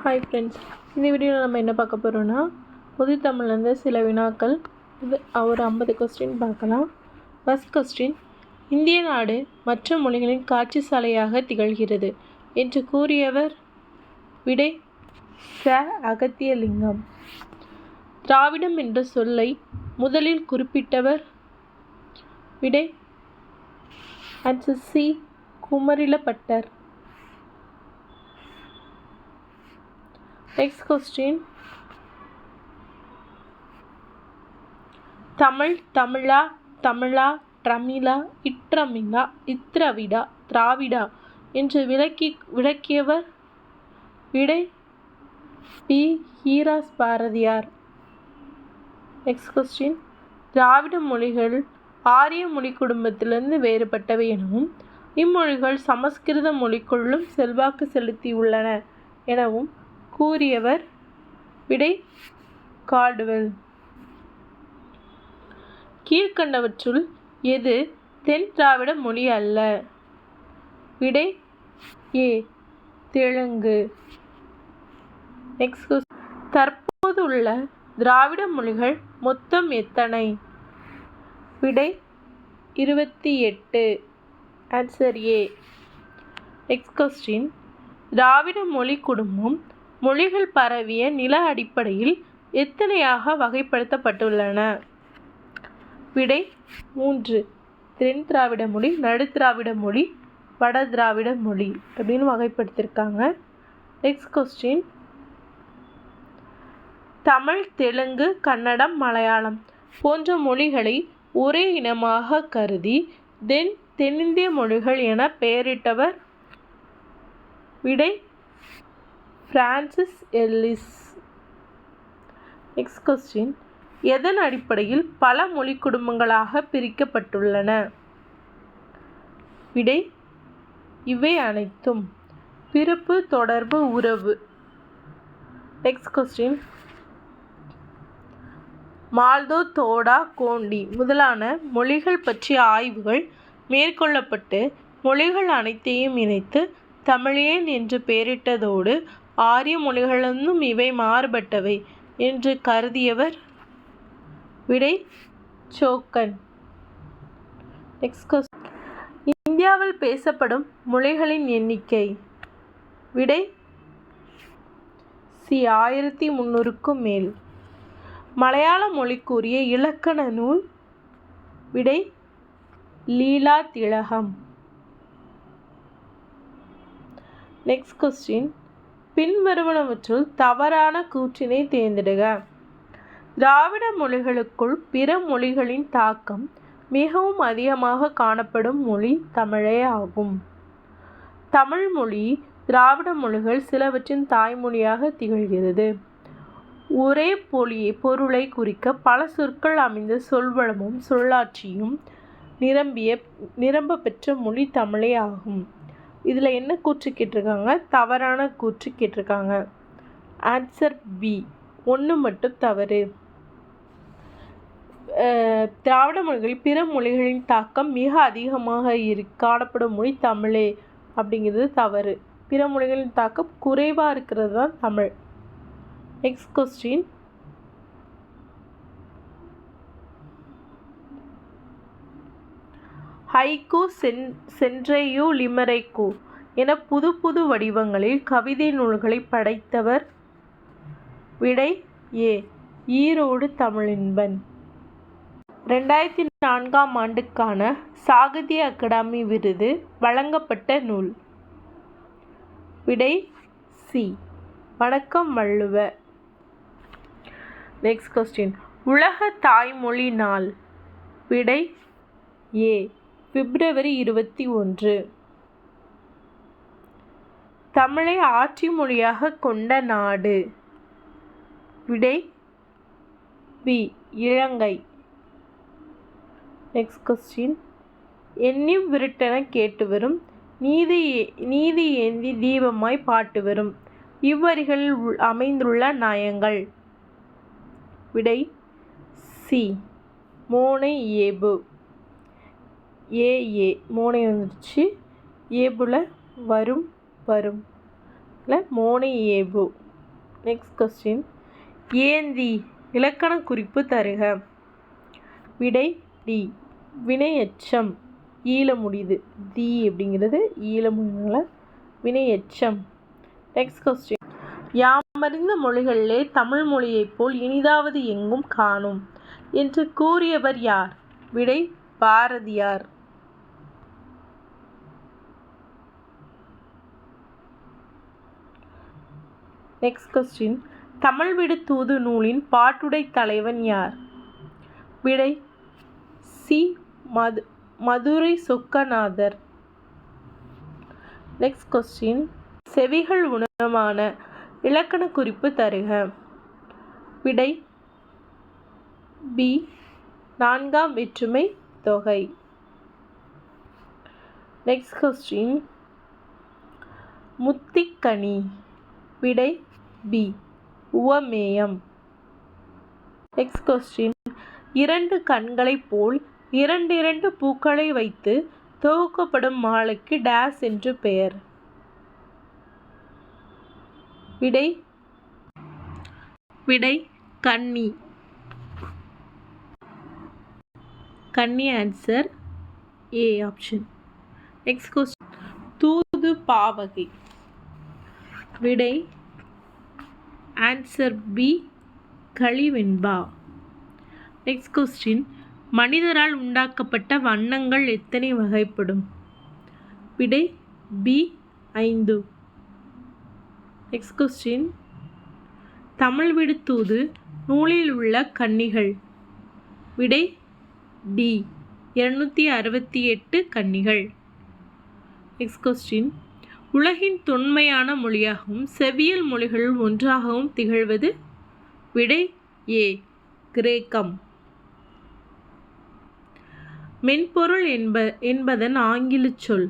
Hi friends, இந்த வீடியோவில் நம்ம என்ன பார்க்க போகிறோன்னா பொது தமிழ்லேருந்து சில வினாக்கள். இது ஒரு 50 கொஸ்டின் பார்க்கலாம். ஃபர்ஸ்ட் கொஸ்டின், இந்திய நாடு மற்ற மொழிகளின் காட்சி சாலையாக திகழ்கிறது என்று கூறியவர்? விடை ச. அகத்தியலிங்கம். திராவிடம் என்ற சொல்லை முதலில் குறிப்பிட்டவர்? விடை answer C. Kumarila Bhattar. Next question, Tamil, தமிழா, தமிழா, ட்ரமிழா, இட்ரமிழா, இத்ரவிடா, திராவிடா என்று விளக்கியவர்? விடை B. Heras Bharathiyar. Next question, திராவிட மொழிகள் ஆரிய மொழி குடும்பத்திலிருந்து வேறுபட்டவை எனவும் இம்மொழிகள் சமஸ்கிருத மொழிக்குள்ளும் செல்வாக்கு செலுத்தியுள்ளன எனவும் கூறியவர்? விடை கால்டுவெல். கீழ்கண்டவற்றுள் எது தென் திராவிட மொழி அல்ல? விடை ஏ. தெலுங்கு. நெக்ஸ்ட் கொஸ்டின், தற்போது உள்ள திராவிட மொழிகள் மொத்தம் எத்தனை? விடை 28. Answer A. நெக்ஸ்ட் கொஸ்டின், திராவிட மொழி குடும்பம் மொழிகள் பரவிய நில அடிப்படையில் எத்தனையாக வகைப்படுத்தப்பட்டுள்ளன? விடை 3. தென் திராவிட மொழி, நடு திராவிட மொழி, வட திராவிட மொழி அப்படின்னு வகைப்படுத்தியிருக்காங்க. நெக்ஸ்ட் கொஸ்டின், தமிழ், தெலுங்கு, கன்னடம், மலையாளம் போன்ற மொழிகளை ஒரே இனமாக கருதி தென்னிந்திய மொழிகள் என பெயரிட்டவர்? விடை பிரான்சிஸ் எல்லிஸ். நெக்ஸ்ட் கொஸ்டின், எதன் அடிப்படையில் பல மொழி குடும்பங்களாக பிரிக்கப்பட்டுள்ளன? விடை இவை அனைத்தும். பிறப்பு, தொடர்பு, உறவு. நெக்ஸ்ட் கொஸ்டின், மால்தோ, தோடா, கோண்டி முதலான மொழிகள் பற்றிய ஆய்வுகள் மேற்கொள்ளப்பட்டு மொழிகள் அனைத்தையும் இணைத்து தமிழியன் என்று பெயரிட்டதோடு ஆரிய மொழிகளிலிருந்தும் இவை மாறுபட்டவை என்று கருதியவர்? விடை சோக்கன். நெக்ஸ்ட் கொஸ்டின், இந்தியாவில் பேசப்படும் மொழிகளின் எண்ணிக்கை? விடை சி. 1300க்கும் மேல். மலையாள மொழிக்குரிய இலக்கண நூல்? விடை லீலா திலகம். நெக்ஸ்ட் கொஸ்டின், பின்வருவனவற்றுள் தவறான கூற்றினை தேர்ந்தெடுக. திராவிட மொழிகளுக்குள் பிற மொழிகளின் தாக்கம் மிகவும் அதிகமாக காணப்படும் மொழி தமிழே ஆகும். தமிழ் மொழி திராவிட மொழிகள் சிலவற்றின் தாய்மொழியாக திகழ்கிறது. ஒரே பொருளை குறிக்க பல சொற்கள் அமைந்த சொல்வளமும் சொல்லாட்சியும் நிரம்ப பெற்ற மொழி தமிழே ஆகும். இதில் என்ன கூற்று கேட்டிருக்காங்க? தவறான கூற்று கேட்டிருக்காங்க. Answer B. 1 மட்டும் தவறு. திராவிட மொழிகளில் பிற மொழிகளின் தாக்கம் மிக அதிகமாக காணப்படும் மொழி தமிழே அப்படிங்கிறது தவறு. பிற மொழிகளின் தாக்கம் குறைவாக இருக்கிறது தான் தமிழ். நெக்ஸ்ட் கொஸ்டின், ஹைக்கூ, சென்ட்ரையூ, லிமரைக்கூ என புது வடிவங்களில் கவிதை நூல்களை படைத்தவர்? விடை ஏ. ஈரோடு தமிழின்பன். 2004ஆம் ஆண்டுக்கான சாகித்ய அகாடமி விருது வழங்கப்பட்ட நூல்? விடை சி. வணக்கம் வள்ளுவ. நெக்ஸ்ட் கொஸ்டின், உலக தாய்மொழி நாள்? விடை ஏ. பிப்ரவரி 21. தமிழை ஆட்சி மொழியாக கொண்ட நாடு? விடை பி. இலங்கை. நெக்ஸ்ட் கொஸ்டின், எண்ணி விருட்டென கேட்டு வரும், நீதி ஏந்தி தீபமாய் பாட்டு வரும் இவ்வரிகளில் அமைந்துள்ள நயங்கள்? விடை சி. மோனை ஏபு. ஏ. மோனை வந்துடுச்சு, ஏபுல வரும் இல்லை மோனை ஏபு. நெக்ஸ்ட் கொஸ்டின், ஏந்தி இலக்கண குறிப்பு தருக. விடை டி, வினையெச்சம். ஈல முடியுது, தி அப்படிங்கிறது ஈல முடியனால வினையெச்சம். நெக்ஸ்ட் கொஸ்டின், யாமறிந்த மொழிகளிலே தமிழ் மொழியைப் போல் இனிதாவது எங்கும் காணும் என்று கூறியவர் யார்? விடை பாரதியார். நெக்ஸ்ட் கொஸ்டின், தமிழ் விடு தூது நூலின் பாட்டுடை தலைவன் யார்? விடை C, Madurai Chokkanathar. Next question, செவிகள் உணமான இலக்கண குறிப்பு தருக. விடை பி, நான்காம் வேற்றுமை தொகை. நெக்ஸ்ட் கொஸ்டின், முத்திக்கனி. விடை பி, உவமேயம். நெக்ஸ்ட் கொஸ்டின், இரண்டு கண்களைப் போல் இரண்டு பூக்களை வைத்து தொகுக்கப்படும் மாலைக்கு டேஸ் என்று பெயர்? விடை கன்னி. கன்னி answer A option. Next question, தூது பாவகை. விடை ஆன்சர் பி, களிவெண்பா. நெக்ஸ்ட் கொஸ்டின், மனிதரால் உண்டாக்கப்பட்ட வண்ணங்கள் எத்தனை வகைப்படும்? விடை பி, 5. நெக்ஸ்ட் கொஸ்டின், தமிழ் விடு தூது நூலில் உள்ள கன்னிகள்? விடை டி, 268 கன்னிகள். நெக்ஸ்ட் கொஸ்டின், உலகின் தொன்மையான மொழியாகவும் செவ்வியல் மொழிகளுள் ஒன்றாகவும் திகழ்வது? விடை ஏ, கிரேக்கம். மென்பொருள் என்பதன் ஆங்கில சொல்?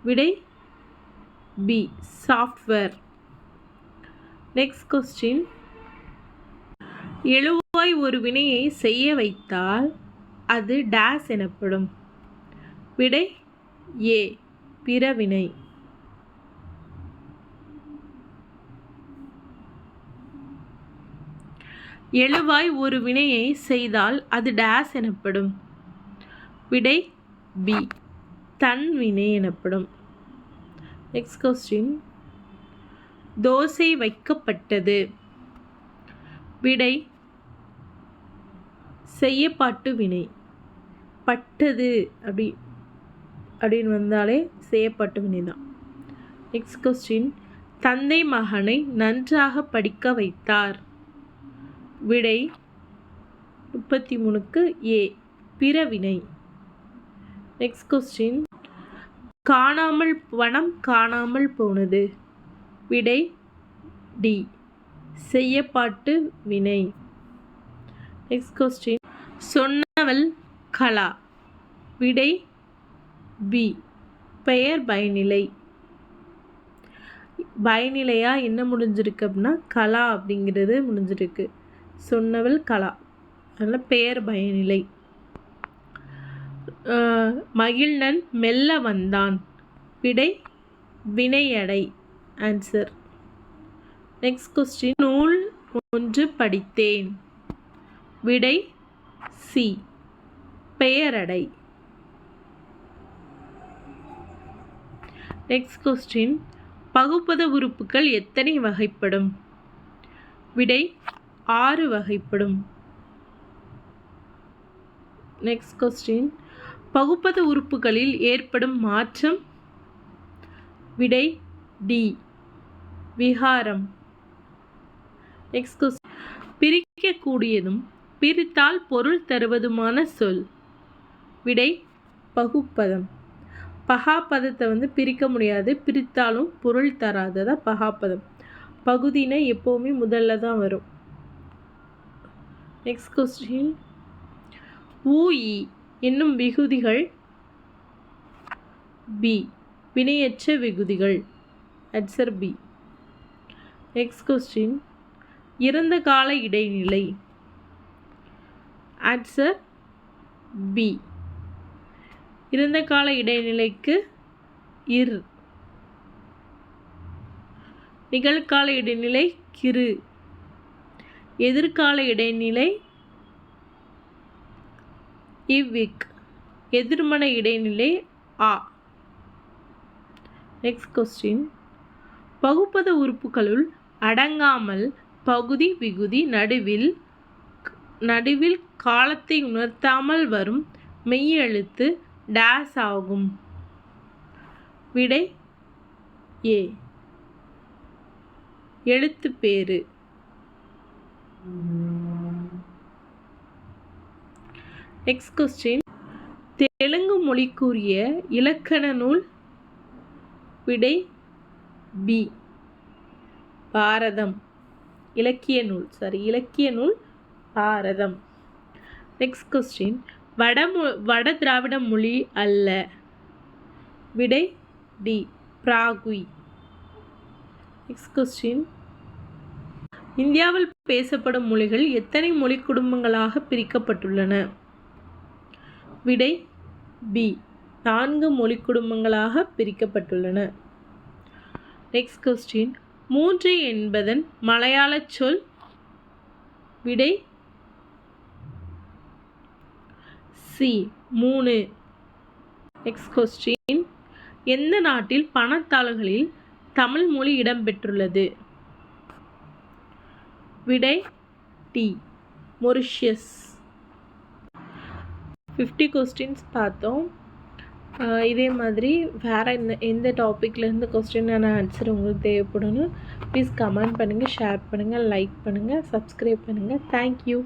விடை பி, சாஃப்ட்வேர். நெக்ஸ்ட் கொஸ்டின், எழுவாய் ஒரு வினையை செய்ய வைத்தால் அது டேஸ் எனப்படும்? விடை ஏ, பிறவினை. எழுவாய் ஒரு வினையை செய்தால் அது டேஸ் எனப்படும்? விடை பி, தன்வினை எனப்படும். நெக்ஸ்ட் கொஸ்டின், தோசை வைக்கப்பட்டது. விடை செய்யப்பாட்டு வினை. பட்டது அப்படின்னு வந்தாலே செய்யப்பாட்டு வினை தான். நெக்ஸ்ட் கொஸ்டின், தந்தை மகனை நன்றாக படிக்க வைத்தார். விடை 33க்கு ஏ, பிறவினை. நெக்ஸ்ட் கொஸ்டின், வனம் காணாமல் போனது. விடை டி, செய்யப்பாட்டு வினை. நெக்ஸ்ட் கொஸ்டின், சொன்னவள் கலா. விடை பி, பெயர் பயனிலை. பயனிலையா என்ன முடிஞ்சிருக்கு அப்படின்னா கலா அப்படிங்கிறது முடிஞ்சிருக்கு. சொன்னவள் கலா, அதனால் பெயர் பயனிலை. மகிழ்நன் மெல்ல வந்தான். விடை வினையடை ஆன்சர். நெக்ஸ்ட் கொஸ்டின், நூல் ஒன்று படித்தேன். விடை சி, பெயரடை. நெக்ஸ்ட் கொஸ்டின், பகுப்பத உறுப்புகள் எத்தனை வகைப்படும்? விடை 6 வகைப்படும். நெக்ஸ்ட் கொஸ்டின், பகுப்பத உறுப்புகளில் ஏற்படும் மாற்றம்? விடை டி, விகாரம். நெக்ஸ்ட் கொஸ்டின், பிரிக்கக்கூடியதும் பிரித்தால் பொருள் தருவதுமான சொல்? விடை பகுப்பதம். பகாப்பதத்தை பிரிக்க முடியாது, பிரித்தாலும் பொருள் தராததான் பகாப்பதம். பகுதினா எப்போவுமே முதல்ல தான் வரும். நெக்ஸ்ட் கொஸ்டின், ஊஇ என்னும் விகுதிகள்? பி, வினையற்ற விகுதிகள். Answer B. நெக்ஸ்ட் கொஸ்டின், இறந்த கால இடைநிலை? ஆன்சர் பி, இறந்த கால இடைநிலைக்கு இர். நிகழ்கால இடைநிலை கிரு. எதிர்கால இடைநிலை இவ்விக். எதிர்மனை இடைநிலை ஆ. Next question. பகுப்பத உறுப்புகளுள் அடங்காமல் பகுதி விகுதி நடுவில் காலத்தை உணர்த்தாமல் வரும் மெய்யெழுத்து டேஸ் ஆகும். விடை ஏ. எழுத்து பேரு. Next question. தெலுங்கு மொழிக்குரிய இலக்கண நூல். விடை பி. பாரதம். இலக்கிய நூல் பாரதம். Next question. வட திராவிட மொழி அல்ல. விடை டி. பிராகுய். Next question. இந்தியாவில் பேசப்படும் மொழிகள் எத்தனை மொழி குடும்பங்களாக பிரிக்கப்பட்டுள்ளன? விடை பி. 4 மொழி குடும்பங்களாக பிரிக்கப்பட்டுள்ளன. Next question. 3 என்பதன் மலையாள சொல். விடை சி. 3. Next question. எந்த நாட்டில் பணத்தாள்களில் தமிழ் மொழி இடம்பெற்றுள்ளது? விடை டி. மொரிஷியஸ். 50 கொஸ்டின்ஸ் பார்த்தோம். இதே மாதிரி வேறு எந்த டாப்பிக்லேருந்து கொஸ்டினான ஆன்சர் உங்களுக்கு தேவைப்படணும். ப்ளீஸ் கமெண்ட் பண்ணுங்கள், ஷேர் பண்ணுங்கள், லைக் பண்ணுங்கள், சப்ஸ்கிரைப் பண்ணுங்கள். தேங்க்யூ.